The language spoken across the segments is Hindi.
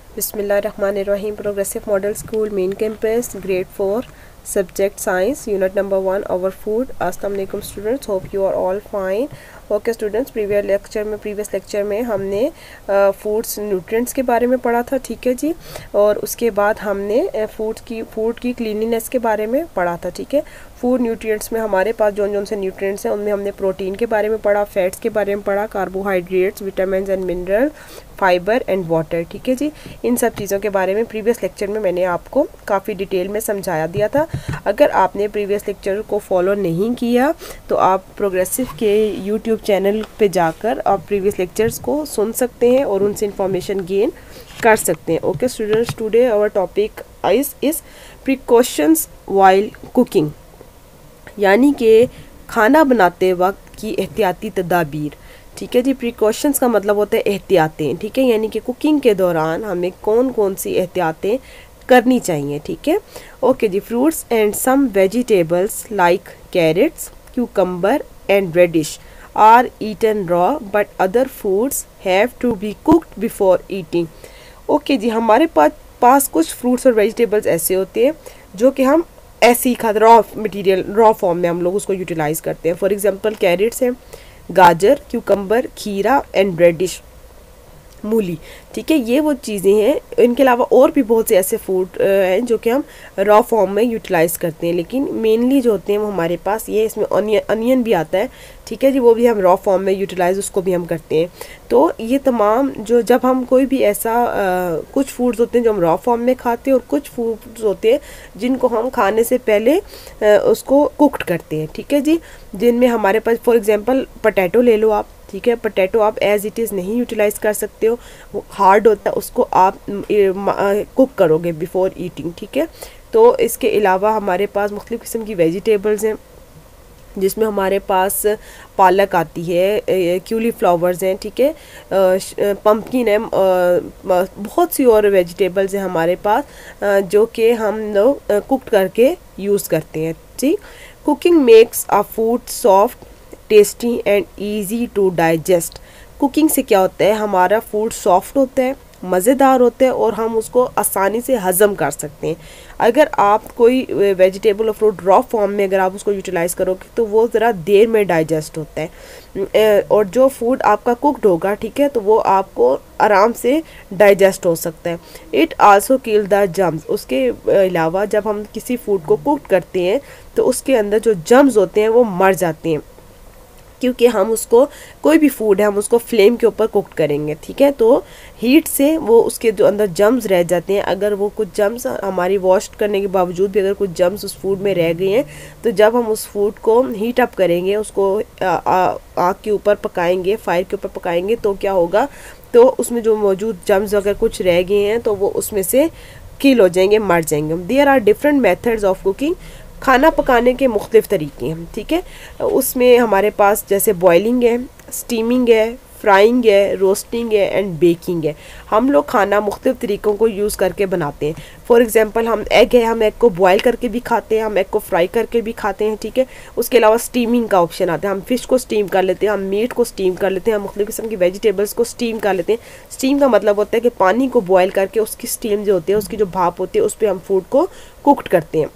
Bismillahirrahmanirrahim. Progressive Model School, Main Campus, Grade 4, Subject Science, Unit Number 1, Our Food. Assalamu alaikum students. Hope you are all fine. Okay students, previous lecture में हमने फूड्स न्यूट्रिएंट्स के बारे में पढ़ा था, ठीक है जी। और उसके बाद हमने फूड की क्लीनिनेस के बारे में पढ़ा था, ठीक है। फूड न्यूट्रिएंट्स में हमारे पास जौन से न्यूट्रिएंट्स हैं उनमें हमने प्रोटीन के बारे में पढ़ा, फैट्स के बारे में पढ़ा, carbohydrates, vitamin and mineral, fibre and water, ठीक है जी। इन सब चीज़ों के बारे में प्रीवियस लेक्चर में मैंने आपको काफ़ी डिटेल में समझाया दिया था। अगर आपने प्रीवियस लेक्चर को फॉलो नहीं किया तो आप प्रोग्रेसिव के यूट्यूब चैनल पे जाकर आप प्रीवियस लेक्चर्स को सुन सकते हैं और उनसे इंफॉर्मेशन गेन कर सकते हैं। Okay students, today our topic is precautions while cooking, यानी कि खाना बनाते वक्त की एहतियाती तदाबीर, ठीक है जी। प्रिकॉशंस का मतलब होता है एहतियातें, ठीक है, यानी कि कुकिंग के दौरान हमें कौन कौन सी एहतियातें करनी चाहिए, ठीक है। Okay ji. Fruits and some vegetables like carrots, cucumber and radish are eaten raw but other foods have to be cooked before eating. Okay ji, हमारे पास कुछ फ्रूट्स और वेजिटेबल्स ऐसे होते हैं जो कि हम ऐसे ही खाते, रॉ फॉर्म में हम लोग उसको यूटिलाइज करते हैं। फॉर एग्जांपल कैरेट्स हैं, गाजर, क्यूकम्बर, खीरा एंड रेडिश, मूली, ठीक है। ये वो चीज़ें हैं। इनके अलावा और भी बहुत से ऐसे फूड हैं जो कि हम रॉ फॉर्म में यूटिलाइज करते हैं, लेकिन मेनली जो होते हैं वो हमारे पास ये, इसमें अनियन भी आता है, ठीक है जी, वो भी हम रॉ फॉर्म में यूटिलाइज उसको भी हम करते हैं। तो ये तमाम जब हम कोई भी ऐसा कुछ फूड्स होते हैं जो हम रॉ फॉर्म में खाते हैं और कुछ फूड्स होते हैं जिनको हम खाने से पहले उसको कुक्ड करते हैं, ठीक है जी। जिनमें हमारे पास फॉर एग्जांपल पोटैटो ले लो आप, ठीक है। पोटैटो आप एज इट इज़ नहीं यूटिलाइज कर सकते हो, वो हार्ड होता है, उसको आप कुक करोगे बिफोर ईटिंग, ठीक है। तो इसके अलावा हमारे पास मुख्तलिफ़ किस्म की वेजिटेबल्स हैं जिसमें हमारे पास पालक आती है, क्यूलीफ्लावर्स हैं, ठीक है, पम्पकिन है, बहुत सी और वेजिटेबल्स हैं हमारे पास जो कि हम लोग कुक करके यूज़ करते हैं, ठीक। Cooking makes a food soft, tasty and easy to digest. Cooking से क्या होता है, हमारा फूड सॉफ्ट होता है, मज़ेदार होता है और हम उसको आसानी से हज़म कर सकते हैं। अगर आप कोई वेजिटेबल और फ्रूट रॉ फॉर्म में अगर आप उसको यूटिलाइज़ करोगे तो वो ज़रा देर में डाइजेस्ट होता है, और जो फूड आपका कुक्ड होगा, ठीक है, तो वो आपको आराम से डाइजेस्ट हो सकता है। It also kill the germs. उसके अलावा जब हम किसी फूड को कुक करते हैं तो उसके अंदर जो जम्स होते हैं वो मर जाते हैं, क्योंकि हम उसको, कोई भी फूड है हम उसको फ्लेम के ऊपर कुक करेंगे, ठीक है। तो हीट से वो उसके जो अंदर जम्स रह जाते हैं, अगर वो कुछ जम्स हमारी वॉश करने के बावजूद भी अगर कुछ जम्स उस फूड में रह गए हैं तो जब हम उस फूड को हीट अप करेंगे, उसको आग के ऊपर पकाएंगे, फायर के ऊपर पकाएंगे, तो क्या होगा, तो उसमें जो मौजूद जम्स अगर कुछ रह गए हैं तो वो उसमें से किल हो जाएंगे, मर जाएंगे। There are different methods of cooking. खाना पकाने के मुख्तलिफ तरीके हैं, ठीक है। उसमें हमारे पास जैसे बॉयलिंग है, स्टीमिंग है, फ्राइंग है, रोस्टिंग है एंड बेकिंग है। हम लोग खाना मुख्तलिफ तरीक़ों को यूज़ करके बनाते हैं। फॉर एग्जांपल हम एग है, हम एग को बॉयल करके भी खाते हैं, हम एग को फ्राई करके भी खाते हैं, ठीक है। उसके अलावा स्टीमिंग का ऑप्शन आता है, हम फ़िश को स्टीम कर लेते हैं, हम मीट को स्टीम कर लेते हैं, हम मुख्तलिफ किस्म की वेजिटेबल्स को स्टीम कर लेते हैं। स्टीम का मतलब होता है कि पानी को बॉयल करके उसकी स्टीम जो होती है, उसकी जो भाप होती है, उस पर हम फूड को कुक्ड करते हैं।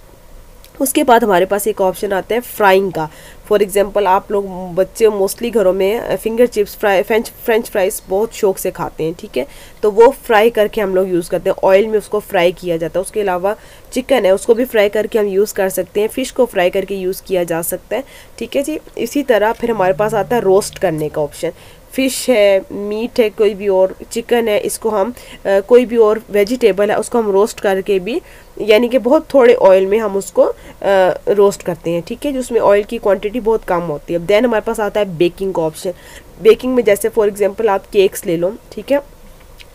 उसके बाद हमारे पास एक ऑप्शन आता है फ्राइंग का। फॉर एग्जांपल आप लोग बच्चे मोस्टली घरों में फिंगर चिप्स, फ्रेंच फ्राइज बहुत शौक से खाते हैं, ठीक है। तो वो फ्राई करके हम लोग यूज़ करते हैं, ऑयल में उसको फ्राई किया जाता है। उसके अलावा चिकन है, उसको भी फ्राई करके हम यूज़ कर सकते हैं, फ़िश को फ्राई करके यूज़ किया जा सकता है, ठीक है जी। इसी तरह फिर हमारे पास आता है रोस्ट करने का ऑप्शन। फ़िश है, मीट है, कोई भी और चिकन है, इसको हम कोई भी और वेजिटेबल है उसको हम रोस्ट करके भी, यानी कि बहुत थोड़े ऑयल में हम उसको रोस्ट करते हैं, ठीक है, जिसमें ऑयल की क्वांटिटी बहुत कम होती है। देन हमारे पास आता है बेकिंग का ऑप्शन। बेकिंग में जैसे फॉर एग्जांपल आप केक्स ले लो, ठीक है,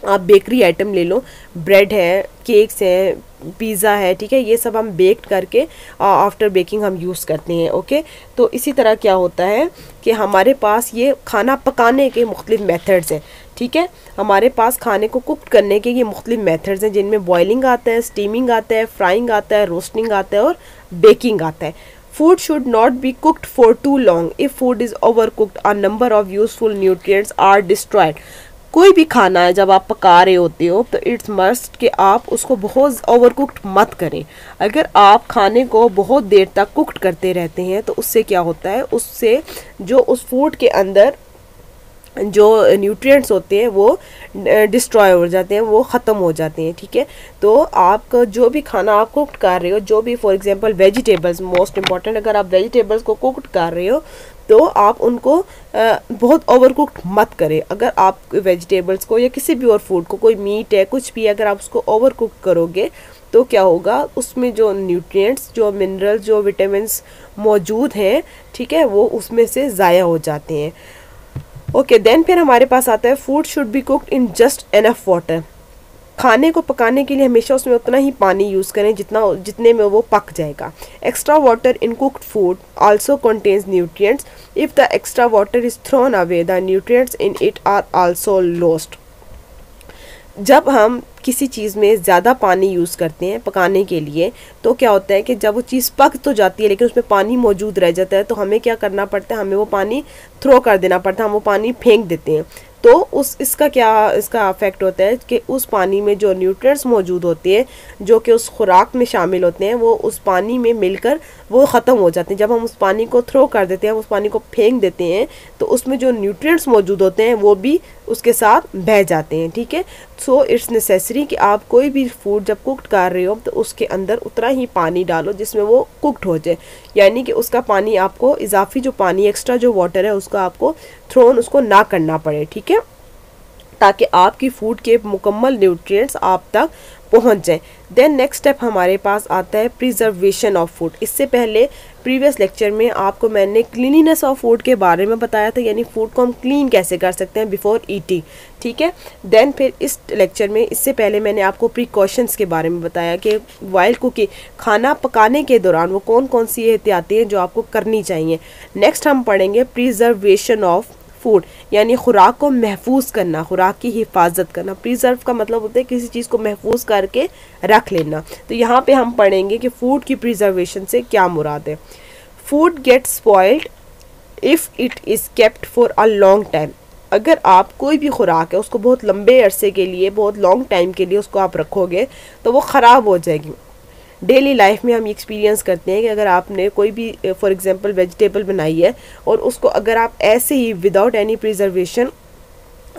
आप बेकरी आइटम ले लो, ब्रेड है, केक्स हैं, पिज़्ज़ा है, ठीक है, ये सब हम बेक्ड करके आफ्टर बेकिंग हम यूज़ करते हैं, ओके। तो इसी तरह क्या होता है कि हमारे पास ये खाना पकाने के मुख्तलिफ मेथड्स हैं, ठीक है। हमारे पास खाने को कुक करने के ये मुख्तलिफ मेथड्स हैं जिनमें बॉइलिंग आता है, स्टीमिंग आता है, फ्राइंग आता है, रोस्टिंग आता है और बेकिंग आता है। Food should not be cooked for too long. If food is overcooked, a number of useful nutrients are destroyed. कोई भी खाना है जब आप पका रहे होते हो तो इट्स मस्ट कि आप उसको बहुत ओवर कुक्ड मत करें। अगर आप खाने को बहुत देर तक कुक्ड करते रहते हैं तो उससे क्या होता है, उससे जो उस फूड के अंदर जो न्यूट्रिएंट्स होते हैं वो डिस्ट्रॉय हो जाते हैं, वो ख़त्म हो जाते हैं। ठीक है, तो आपका जो भी खाना आप कुक कर रहे हो, जो भी for example vegetables, most important, अगर आप वेजिटेबल्स को कुक कर रहे हो तो आप उनको बहुत ओवर कुक्ड मत करें। अगर आप वेजिटेबल्स को या किसी भी और फूड को, कोई मीट है कुछ भी, अगर आप उसको ओवर कुक करोगे तो क्या होगा, उसमें जो न्यूट्रिएंट्स, जो मिनरल्स, जो विटामिन्स मौजूद हैं, ठीक है, वो उसमें से ज़ाया हो जाते हैं। ओके, देन फिर हमारे पास आता है food should be cooked in just enough water. खाने को पकाने के लिए हमेशा उसमें उतना ही पानी यूज़ करें जितने में वो पक जाएगा। Extra water in cooked food also contains nutrients. If the extra water is thrown away the nutrients in it are also lost. जब हम किसी चीज़ में ज़्यादा पानी यूज़ करते हैं पकाने के लिए तो क्या होता है कि जब वो चीज़ पक तो जाती है लेकिन उसमें पानी मौजूद रह जाता है, तो हमें क्या करना पड़ता है, हमें वो पानी थ्रो कर देना पड़ता है, हम वो पानी फेंक देते हैं। तो इसका इफेक्ट होता है कि उस पानी में जो न्यूट्रिएंट्स मौजूद होते हैं, जो कि उस खुराक में शामिल होते हैं, वो उस पानी में मिलकर वो ख़त्म हो जाते हैं। जब हम उस पानी को थ्रो कर देते हैं, उस पानी को फेंक देते हैं, तो उसमें जो न्यूट्रिएंट्स मौजूद होते हैं वो भी उसके साथ बह जाते हैं। ठीक है, सो इट्स नेसेसरी कि आप कोई भी फूड जब कुक्ड कर रहे हो तो उसके अंदर उतना ही पानी डालो जिसमें वो कुक्ड हो जाए, यानी कि उसका पानी आपको इजाफी जो पानी, एक्स्ट्रा जो वाटर है, उसका आपको थ्रोन उसको ना करना पड़े। ठीक है, ताकि आपकी फूड के मुकम्मल न्यूट्रिएंट्स आप तक पहुंच जाएं। देन नेक्स्ट स्टेप हमारे पास आता है प्रिजर्वेशन ऑफ फूड। इससे पहले प्रीवियस लेक्चर में आपको मैंने क्लीनिनेस ऑफ फूड के बारे में बताया था, यानी फूड को हम क्लीन कैसे कर सकते हैं बिफोर ईटिंग। ठीक है, देन फिर इस लेक्चर में, इससे पहले मैंने आपको प्रिकॉशंस के बारे में बताया कि वाइल कुकिंग, खाना पकाने के दौरान वो कौन कौन सी एहतियातें हैं जो आपको करनी चाहिए। नेक्स्ट हम पढ़ेंगे प्रिजर्वेशन ऑफ फूड, यानी खुराक को महफूज करना, खुराक की हिफाजत करना। प्रिजर्व का मतलब होता है किसी चीज़ को महफूज करके रख लेना। तो यहाँ पे हम पढ़ेंगे कि फूड की प्रिजर्वेशन से क्या मुराद है। Food gets spoiled if it is kept for a long time. अगर आप कोई भी खुराक है उसको बहुत लंबे अरसे के लिए, बहुत लॉन्ग टाइम के लिए उसको आप रखोगे तो वो ख़राब हो जाएगी। डेली लाइफ में हम ये एक्सपीरियंस करते हैं कि अगर आपने कोई भी फॉर एग्जांपल वेजिटेबल बनाई है और उसको अगर आप ऐसे ही विदाउट एनी प्रिजर्वेशन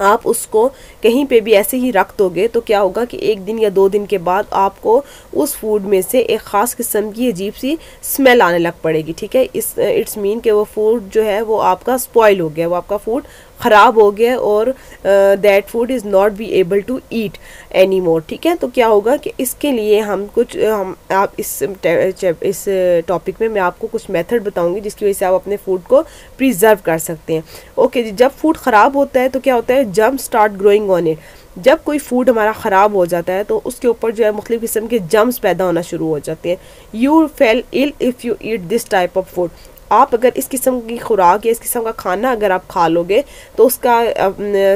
आप उसको कहीं पे भी ऐसे ही रख दोगे तो क्या होगा कि 1 दिन या 2 दिन के बाद आपको उस फूड में से एक ख़ास किस्म की अजीब सी स्मेल आने लग पड़ेगी। ठीक है, इट्स मीन कि वो फूड जो है वो आपका स्पॉइल हो गया, वो आपका फूड ख़राब हो गया और that food is not be able to eat any more. ठीक है, तो क्या होगा कि इसके लिए आप इस टॉपिक में मैं आपको कुछ मेथड बताऊंगी जिसकी वजह से आप अपने फूड को प्रिजर्व कर सकते हैं। ओके जी, जब फूड ख़राब होता है तो क्या होता है, germ start growing on it. जब कोई फूड हमारा ख़राब हो जाता है तो उसके ऊपर जो है मुख्तलिफ़ किस्म के जर्म्स पैदा होना शुरू हो जाते हैं। You fell ill if you eat this type of food. आप अगर इस किस्म की खुराक या इस किस्म का खाना अगर आप खा लोगे तो उसका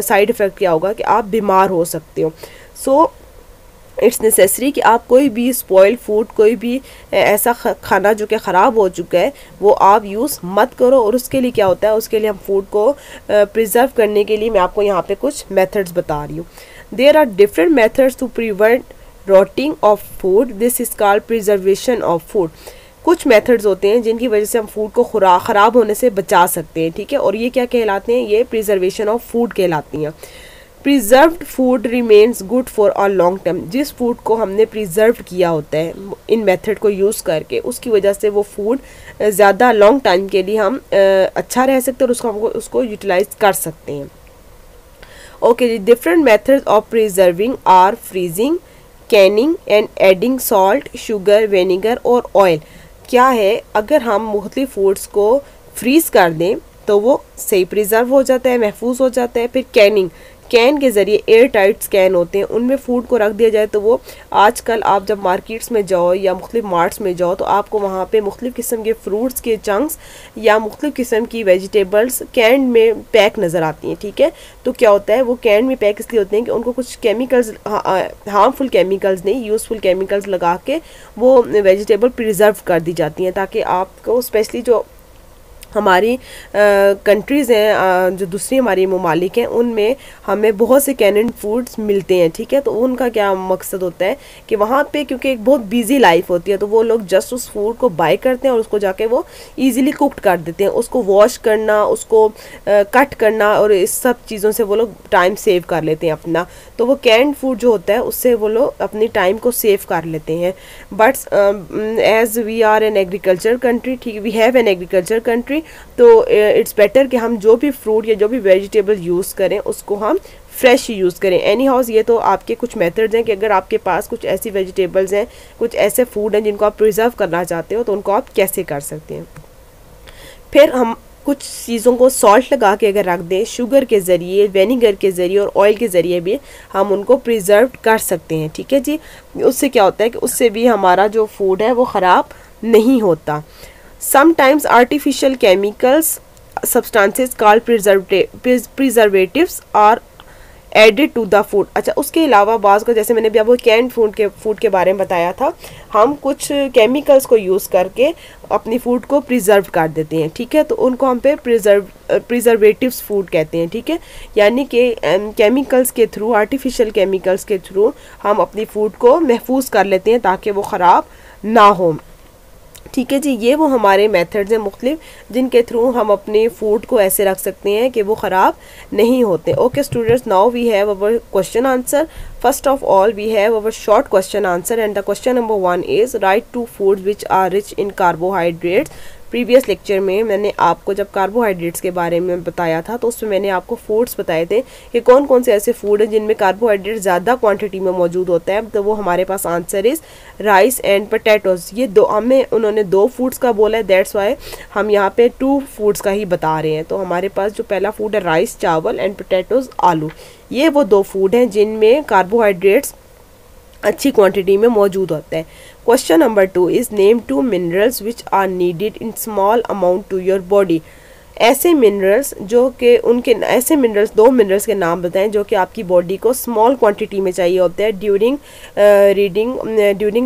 साइड इफ़ेक्ट क्या होगा कि आप बीमार हो सकते हो। सो इट्स नेसेसरी कि आप कोई भी स्पॉइल फूड, कोई भी ऐसा खाना जो कि ख़राब हो चुका है वो आप यूज़ मत करो। और उसके लिए क्या होता है, उसके लिए हम फूड को प्रिजर्व करने के लिए मैं आपको यहाँ पे कुछ मेथड्स बता रही हूँ। There are different methods to prevent rotting of food, this is called preservation of food. कुछ मेथड्स होते हैं जिनकी वजह से हम फूड को ख़राब होने से बचा सकते हैं। ठीक है, और ये क्या कहलाते हैं, ये प्रिजर्वेशन ऑफ फूड कहलाती हैं। Preserved food remains good for a long term. जिस फूड को हमने प्रिजर्व किया होता है इन मेथड को यूज़ करके, उसकी वजह से वो फूड ज़्यादा लॉन्ग टाइम के लिए हम अच्छा रह सकते हैं और उसको यूटिलाइज कर सकते हैं। ओके जी, different methods of preserving are freezing, canning and adding salt, sugar, vinegar और ऑयल। क्या है, अगर हम मुख्तलिफ फूड्स को फ्रीज़ कर दें तो वो सही प्रिजर्व हो जाता है, महफूज हो जाता है। फिर कैनिंग, कैन के ज़रिए एयर टाइट कैन होते हैं, उनमें फूड को रख दिया जाए तो वो आजकल आप जब मार्केट्स में जाओ या मुख्तलिफ मार्ट्स में जाओ तो आपको वहाँ पे मुख्तलिफ किस्म के फ्रूट्स के चंक्स या मुख्तलिफ किस्म की वेजिटेबल्स कैन में पैक नज़र आती हैं। ठीक है, तो क्या होता है, वो कैन में पैक इसलिए होते हैं कि उनको कुछ केमिकल्स, हार्मफुल केमिकल्स नहीं, यूज़फुल केमिकल्स लगा के वो वेजिटेबल प्रिजर्व कर दी जाती हैं ताकि आपको स्पेशली जो हमारी कंट्रीज़ हैं जो दूसरी हमारी ममालिक हैं, उनमें हमें बहुत से कैनड फूड्स मिलते हैं, ठीक है। तो उनका क्या मकसद होता है कि वहाँ पे क्योंकि एक बहुत बिजी लाइफ होती है, तो वो लोग जस्ट उस फूड को बाय करते हैं और उसको जाके वो इजीली कुक्ड कर देते हैं। उसको वॉश करना, उसको कट करना और इस सब चीज़ों से वो लोग टाइम सेव कर लेते हैं अपना। तो वो कैंड फूड जो होता है उससे वो लोग अपनी टाइम को सेव कर लेते हैं। But as we are an agriculture country, ठीक, we have an agriculture country, तो इट्स बेटर कि हम जो भी फ्रूट या जो भी वेजिटेबल यूज़ करें उसको हम फ्रेश ही यूज़ करें। एनी हाउस ये तो आपके कुछ मेथड्स हैं कि अगर आपके पास कुछ ऐसी वेजिटेबल्स हैं, कुछ ऐसे फूड हैं जिनको आप प्रिजर्व करना चाहते हो, तो उनको आप कैसे कर सकते हैं। फिर हम कुछ चीज़ों को सॉल्ट लगा के अगर रख दें, शुगर के ज़रिए, विनेगर के ज़रिए और ऑयल के ज़रिए भी हम उनको प्रिजर्व कर सकते हैं, ठीक है जी। उससे क्या होता है कि उससे भी हमारा जो फूड है वो ख़राब नहीं होता। Sometimes artificial chemicals substances called preservatives are added to the food. अच्छा, उसके अलावा बाज़ का, जैसे मैंने भी आपको कैंड फूड के बारे में बताया था, हम कुछ केमिकल्स को यूज़ करके अपनी फूड को प्रिजर्व कर देते हैं, ठीक है। तो उनको हम पे प्रिजर्वेटिव्स फूड कहते हैं, ठीक है। यानी कि केमिकल्स के थ्रू, आर्टिफिशियल केमिकल्स के थ्रू हम अपनी फूड को महफूज कर लेते हैं ताकि वो ख़राब ना हो, ठीक है जी। ये वो हमारे मेथड्स हैं मुख्तलिफ जिनके थ्रू हम अपने फूड को ऐसे रख सकते हैं कि वो ख़राब नहीं होते। Okay students, now we have our question answer. First of all we have our short question answer and the question number 1 is write 2 foods which are rich in carbohydrates. Previous lecture में मैंने आपको जब कार्बोहाइड्रेट्स के बारे में बताया था तो उसमें मैंने आपको फूड्स बताए थे कि कौन कौन से ऐसे फूड हैं जिनमें कार्बोहाइड्रेट ज़्यादा क्वांटिटी में मौजूद होता है। तो वो हमारे पास answer is rice and potatoes. ये दो, हमें उन्होंने 2 फूड्स का बोला है, दैट्स वाई हम यहाँ पे 2 फूड्स का ही बता रहे हैं। तो हमारे पास जो पहला फूड है राइस चावल एंड पोटैटोज़ आलू, ये वो 2 फूड हैं जिनमें कार्बोहाइड्रेट्स अच्छी क्वांटिटी में मौजूद होता है। Question number 2 is name 2 minerals which are needed in small amount to your body. ऐसे मिनरल्स जो कि उनके ऐसे मिनरल्स 2 मिनरल्स के नाम बताएं जो कि आपकी बॉडी को स्मॉल क्वांटिटी में चाहिए होते हैं ड्यूरिंग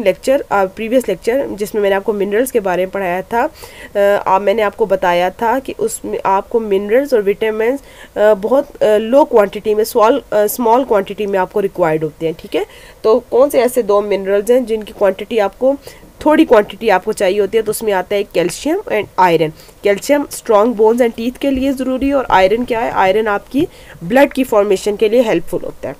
लेक्चर, प्रीवियस लेक्चर जिसमें मैंने आपको मिनरल्स के बारे में पढ़ाया था। मैंने आपको बताया था कि उसमें आपको मिनरल्स और विटामिन बहुत लो क्वांटिटी में, स्मॉल क्वांटिटी में आपको रिक्वायर्ड होते हैं, ठीक है। तो कौन से ऐसे 2 मिनरल्स हैं जिनकी क्वांटिटी आपको, थोड़ी क्वांटिटी आपको चाहिए होती है? तो उसमें आता है calcium and iron. Calcium strong bones and teeth के लिए ज़रूरी है और आयरन क्या है? आयरन आपकी ब्लड की फॉर्मेशन के लिए हेल्पफुल होता है।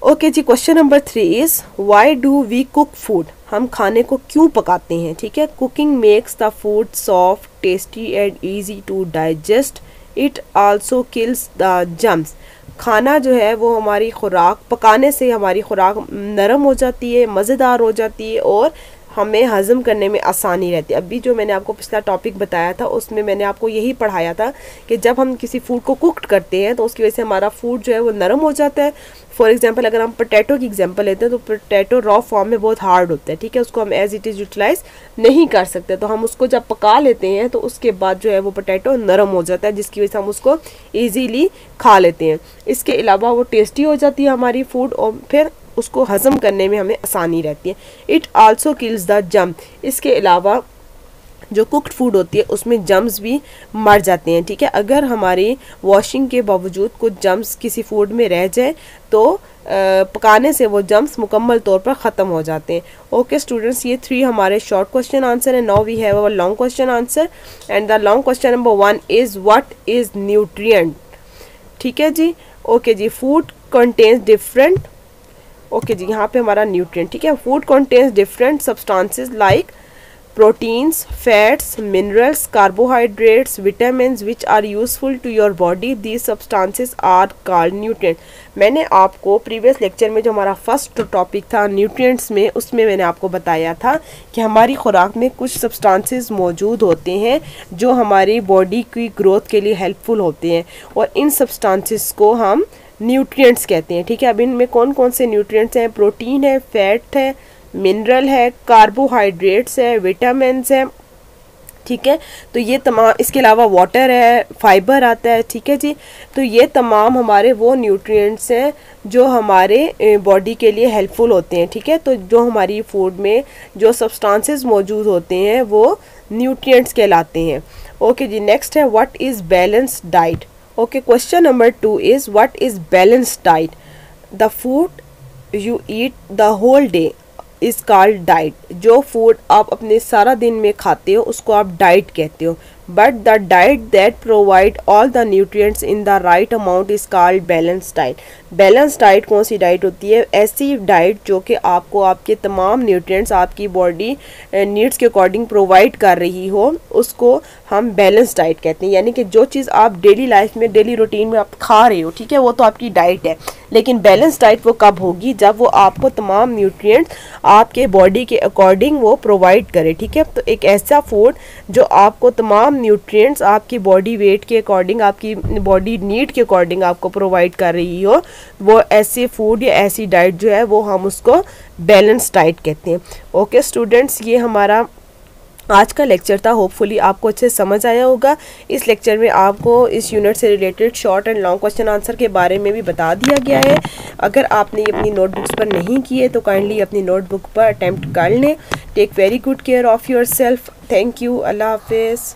ओके जी, question number 3 is why do we cook food. हम खाने को क्यों पकाते हैं, ठीक है। Cooking makes the food soft, tasty and easy to digest. It also kills the germs. खाना जो है वो हमारी खुराक पकाने से हमारी खुराक नरम हो जाती है, मज़ेदार हो जाती है और हमें हज़म करने में आसानी रहती है। अभी जो मैंने आपको पिछला टॉपिक बताया था उसमें मैंने आपको यही पढ़ाया था कि जब हम किसी फूड को कुक्ड करते हैं तो उसकी वजह से हमारा फूड जो है वो नरम हो जाता है। फॉर एग्जांपल अगर हम पोटैटो की एग्जांपल लेते हैं तो पोटैटो रॉ फॉर्म में बहुत हार्ड होता है, ठीक है। उसको हम एज इट इज़ यूटिलाइज नहीं कर सकते, तो हम उसको जब पका लेते हैं तो उसके बाद जो है वो पोटैटो नरम हो जाता है जिसकी वजह से हम उसको ईजीली खा लेते हैं। इसके अलावा वो टेस्टी हो जाती है हमारी फूड और फिर उसको हज़म करने में हमें आसानी रहती है। It also kills the germ. इसके अलावा जो कुक्ड फूड होती है उसमें जम्स भी मर जाते हैं, ठीक है। अगर हमारी वॉशिंग के बावजूद कुछ जम्स किसी फूड में रह जाए तो पकाने से वो जम्स मुकम्मल तौर पर ख़त्म हो जाते हैं। ओके स्टूडेंट्स, ये 3 हमारे शॉर्ट क्वेश्चन आंसर है। Now we have our long question answer and the long question number 1 is what is nutrient, ठीक है जी। ओके जी, फूड कंटेन्स डिफरेंट, ओके जी, यहाँ पे हमारा न्यूट्रिएंट, ठीक है। Food contains different substances like proteins, fats, minerals, carbohydrates, vitamins which are useful to your body. These substances are called nutrients. मैंने आपको प्रीवियस लेक्चर में जो हमारा फर्स्ट टॉपिक था न्यूट्रिएंट्स में, उसमें मैंने आपको बताया था कि हमारी खुराक में कुछ सब्सटेंसेस मौजूद होते हैं जो हमारी बॉडी की ग्रोथ के लिए हेल्पफुल होते हैं और इन सब्सटेंसेस को हम न्यूट्रिएंट्स कहते हैं, ठीक है। अब इनमें कौन कौन से न्यूट्रिएंट्स हैं? प्रोटीन है, फैट है, मिनरल है, कार्बोहाइड्रेट्स है, विटामिन्स है, ठीक है। तो ये तमाम, इसके अलावा वाटर है, फाइबर आता है, ठीक है जी। तो ये तमाम हमारे वो न्यूट्रिएंट्स हैं जो हमारे बॉडी के लिए हेल्पफुल होते हैं, ठीक है। तो जो हमारी फूड में जो सब्सटेंसेस मौजूद होते हैं वो न्यूट्रिएंट्स कहलाते हैं। ओके जी, नेक्स्ट है what is balanced diet. Okay, question number 2 is what is balanced diet. The food you eat the whole day is called diet. जो फूड आप अपने सारा दिन में खाते हो उसको आप डाइट कहते हो। But the diet that provide all the nutrients in the right amount is called balance diet. Balance diet कौन सी डाइट होती है? ऐसी डाइट जो कि आपको आपके तमाम न्यूट्रिएंट्स आपकी बॉडी नीड्स के अकॉर्डिंग प्रोवाइड कर रही हो, उसको हम बैलेंस डाइट कहते हैं। यानी कि जो चीज़ आप डेली लाइफ में, डेली रूटीन में आप खा रहे हो, ठीक है, वो तो आपकी डाइट है। लेकिन बैलेंस डाइट वो कब होगी? जब वो आपको तमाम न्यूट्रिएंट्स आपके बॉडी के अकॉर्डिंग वो प्रोवाइड करे, ठीक है। तो एक ऐसा फूड जो आपको तमाम न्यूट्रिएंट्स आपकी बॉडी वेट के अकॉर्डिंग, आपकी बॉडी नीड के अकॉर्डिंग आपको प्रोवाइड कर रही हो, वो ऐसे फूड या ऐसी डाइट जो है वो हम उसको बैलेंस डाइट कहते हैं। ओके स्टूडेंट्स, ये हमारा आज का लेक्चर था। होपफुली आपको अच्छे समझ आया होगा। इस लेक्चर में आपको इस यूनिट से related short and long question answer के बारे में भी बता दिया गया है। अगर आपने ये अपनी नोटबुक्स पर नहीं किए तो काइंडली अपनी नोटबुक पर अटैम्प्ट कर लें। Take very good care of yourself. Thank you. Allah हाफिज़।